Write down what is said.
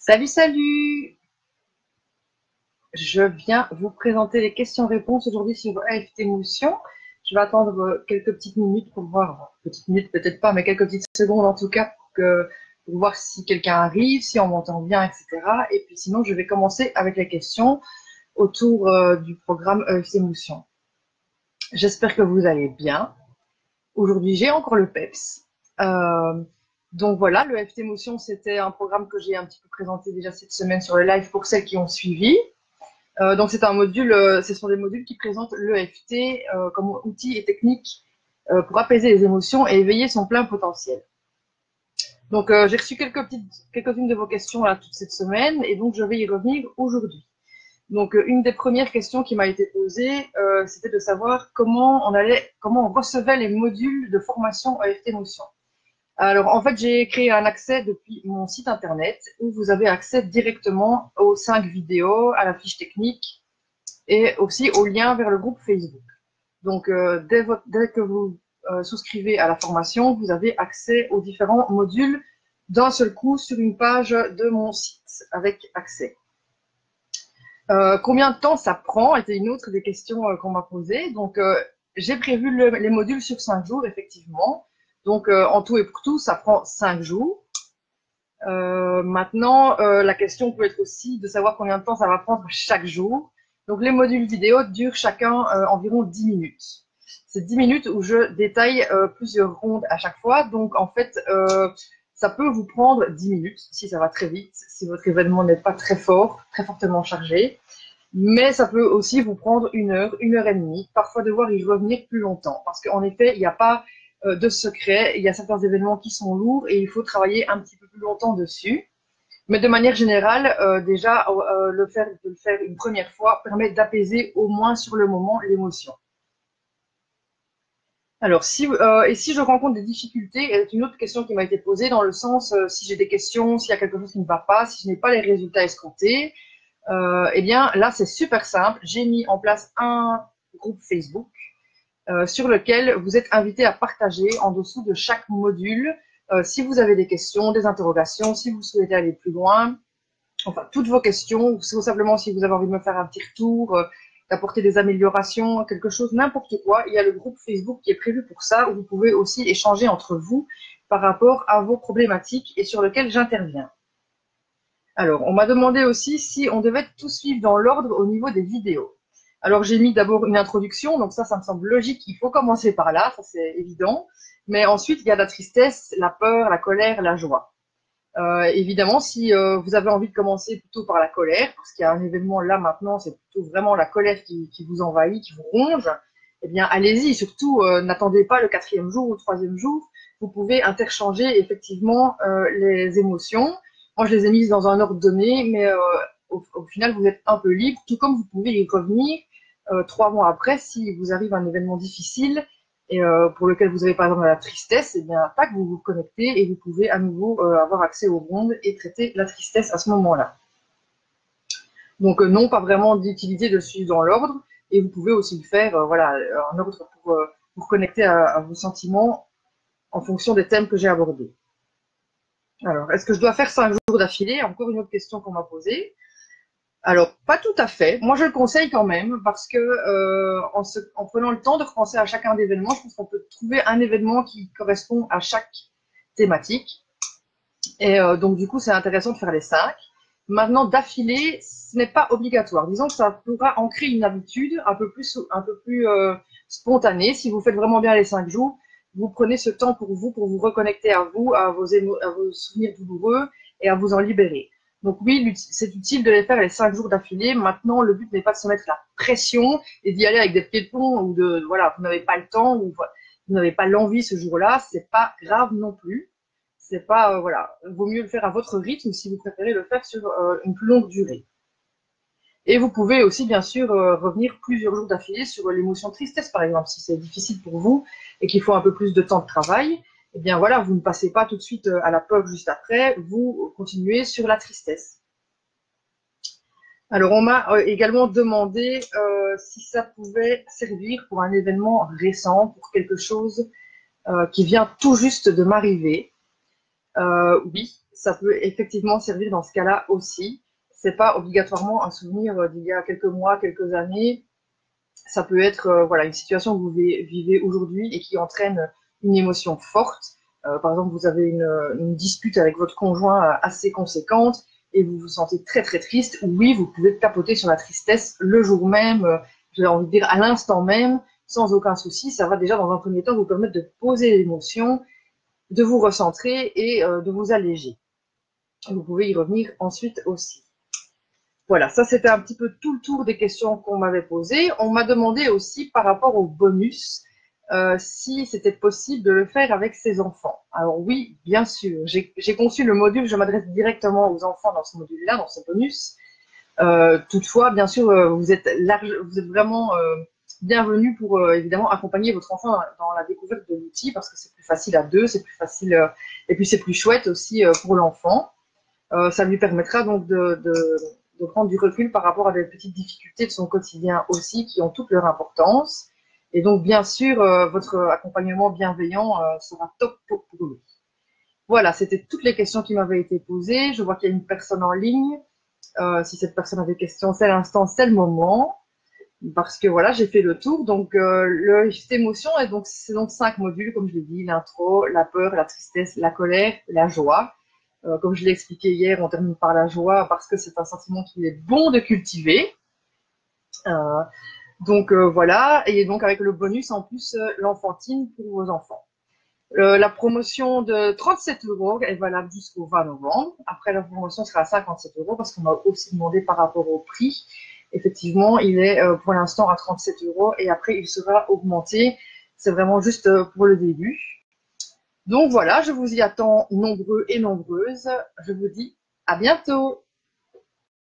Salut, salut! Je viens vous présenter les questions-réponses aujourd'hui sur AFT Motion. Je vais attendre quelques petites minutes pour voir, petites minutes peut-être pas, mais quelques petites secondes en tout cas pour voir si quelqu'un arrive, si on m'entend bien, etc. Et puis sinon, je vais commencer avec les questions autour du programme AFT Motion. J'espère que vous allez bien. Aujourd'hui, j'ai encore le PEPS. Donc voilà, le FT Motion, c'était un programme que j'ai un petit peu présenté déjà cette semaine sur le live pour celles qui ont suivi. Donc c'est un module, ce sont des modules qui présentent l'EFT comme outil et technique pour apaiser les émotions et éveiller son plein potentiel. Donc j'ai reçu quelques-unes de vos questions là toute cette semaine et donc je vais y revenir aujourd'hui. Donc une des premières questions qui m'a été posée, c'était de savoir comment on recevait les modules de formation EFT Motion. Alors, en fait, j'ai créé un accès depuis mon site internet où vous avez accès directement aux 5 vidéos, à la fiche technique et aussi au lien vers le groupe Facebook. Donc, dès que vous souscrivez à la formation, vous avez accès aux différents modules d'un seul coup sur une page de mon site avec accès. Combien de temps ça prend était une autre des questions qu'on m'a posées. Donc, j'ai prévu les modules sur 5 jours, effectivement. Donc, en tout et pour tout, ça prend 5 jours. Maintenant, la question peut être aussi de savoir combien de temps ça va prendre chaque jour. Donc, les modules vidéo durent chacun environ 10 minutes. C'est 10 minutes où je détaille plusieurs rondes à chaque fois. Donc, en fait, ça peut vous prendre 10 minutes si ça va très vite, si votre événement n'est pas très fort, très fortement chargé. Mais ça peut aussi vous prendre 1 heure et demie, parfois devoir y revenir plus longtemps. Parce qu'en effet, il n'y a pas de secret. Il y a certains événements qui sont lourds et il faut travailler un petit peu plus longtemps dessus. Mais de manière générale, déjà, de le faire une première fois permet d'apaiser au moins sur le moment l'émotion. Alors, si je rencontre des difficultés, c'est une autre question qui m'a été posée dans le sens, si j'ai des questions, s'il y a quelque chose qui ne va pas, si je n'ai pas les résultats escomptés, eh bien là, c'est super simple. J'ai mis en place un groupe Facebook sur lequel vous êtes invité à partager en dessous de chaque module si vous avez des questions, des interrogations, si vous souhaitez aller plus loin, enfin toutes vos questions, ou simplement si vous avez envie de me faire un petit retour, d'apporter des améliorations, quelque chose, n'importe quoi. Il y a le groupe Facebook qui est prévu pour ça, où vous pouvez aussi échanger entre vous par rapport à vos problématiques et sur lequel j'interviens. Alors, on m'a demandé aussi si on devait tout suivre dans l'ordre au niveau des vidéos. Alors, j'ai mis d'abord une introduction, donc ça me semble logique, il faut commencer par là, ça c'est évident. Mais ensuite, il y a la tristesse, la peur, la colère, la joie. Évidemment, si vous avez envie de commencer plutôt par la colère, parce qu'il y a un événement là maintenant, c'est plutôt vraiment la colère qui vous envahit, qui vous ronge, eh bien, allez-y. Surtout, n'attendez pas le 4e jour ou le 3e jour. Vous pouvez interchanger effectivement les émotions. Moi, je les ai mises dans un ordre donné, mais au final, vous êtes un peu libre, tout comme vous pouvez y revenir 3 mois après si vous arrive un événement difficile et pour lequel vous avez par exemple la tristesse, eh bien, tac, vous vous connectez et vous pouvez à nouveau avoir accès aux rondes et traiter la tristesse à ce moment-là. Donc non, pas vraiment d'utilité de suivre dans l'ordre, et vous pouvez aussi le faire, voilà, en ordre pour vous connecter à vos sentiments en fonction des thèmes que j'ai abordés. Alors, est-ce que je dois faire 5 jours d'affilée? Encore une autre question qu'on m'a posée. Alors, pas tout à fait. Moi, je le conseille quand même parce que en prenant le temps de repenser à chacun des événements, je pense qu'on peut trouver un événement qui correspond à chaque thématique. Et donc, du coup, c'est intéressant de faire les 5. Maintenant, d'affilée, ce n'est pas obligatoire. Disons que ça pourra ancrer une habitude un peu plus spontanée. Si vous faites vraiment bien les 5 jours, vous prenez ce temps pour vous reconnecter à vous, à vos souvenirs douloureux et à vous en libérer. Donc oui, c'est utile de les faire les 5 jours d'affilée. Maintenant, le but n'est pas de se mettre la pression et d'y aller avec des pieds de plomb ou voilà, vous n'avez pas le temps ou vous n'avez pas l'envie ce jour-là. C'est pas grave non plus. C'est pas, voilà, vaut mieux le faire à votre rythme si vous préférez le faire sur une plus longue durée. Et vous pouvez aussi, bien sûr, revenir plusieurs jours d'affilée sur l'émotion tristesse, par exemple, si c'est difficile pour vous et qu'il faut un peu plus de temps de travail. Eh bien voilà, vous ne passez pas tout de suite à la peur juste après, vous continuez sur la tristesse. Alors, on m'a également demandé si ça pouvait servir pour un événement récent, pour quelque chose qui vient tout juste de m'arriver. Oui, ça peut effectivement servir dans ce cas-là aussi. C'est pas obligatoirement un souvenir d'il y a quelques mois, quelques années. Ça peut être voilà une situation que vous vivez aujourd'hui et qui entraîne une émotion forte. Par exemple, vous avez une dispute avec votre conjoint assez conséquente et vous vous sentez très très triste. Oui, vous pouvez capoter sur la tristesse le jour même, j'ai envie de dire à l'instant même, sans aucun souci. Ça va déjà dans un premier temps vous permettre de poser l'émotion, de vous recentrer et de vous alléger. Vous pouvez y revenir ensuite aussi. Voilà, ça c'était un petit peu tout le tour des questions qu'on m'avait posées. On m'a demandé aussi par rapport au bonus, si c'était possible de le faire avec ses enfants. Alors oui, bien sûr, j'ai conçu le module, je m'adresse directement aux enfants dans ce module-là, dans ce bonus. Toutefois, bien sûr, vous êtes vraiment bienvenue pour évidemment accompagner votre enfant dans la découverte de l'outil parce que c'est plus facile à deux, c'est plus facile et puis c'est plus chouette aussi pour l'enfant. Ça lui permettra donc de prendre du recul par rapport à des petites difficultés de son quotidien aussi qui ont toute leur importance. Et donc, bien sûr, votre accompagnement bienveillant sera top pour lui. Voilà, c'était toutes les questions qui m'avaient été posées. Je vois qu'il y a une personne en ligne. Si cette personne a des questions, c'est l'instant, c'est le moment. Parce que voilà, j'ai fait le tour. Donc, le shift émotion, c'est donc 5 modules, comme je l'ai dit, l'intro, la peur, la tristesse, la colère, la joie. Comme je l'ai expliqué hier, on termine par la joie parce que c'est un sentiment qu'il est bon de cultiver. Euh, voilà, et donc avec le bonus en plus, l'enfantine pour vos enfants. La promotion de 37 € est valable jusqu'au 20 novembre. Après, la promotion sera à 57 € parce qu'on m'a aussi demandé par rapport au prix. Effectivement, il est pour l'instant à 37 € et après, il sera augmenté. C'est vraiment juste pour le début. Donc voilà, je vous y attends nombreux et nombreuses. Je vous dis à bientôt.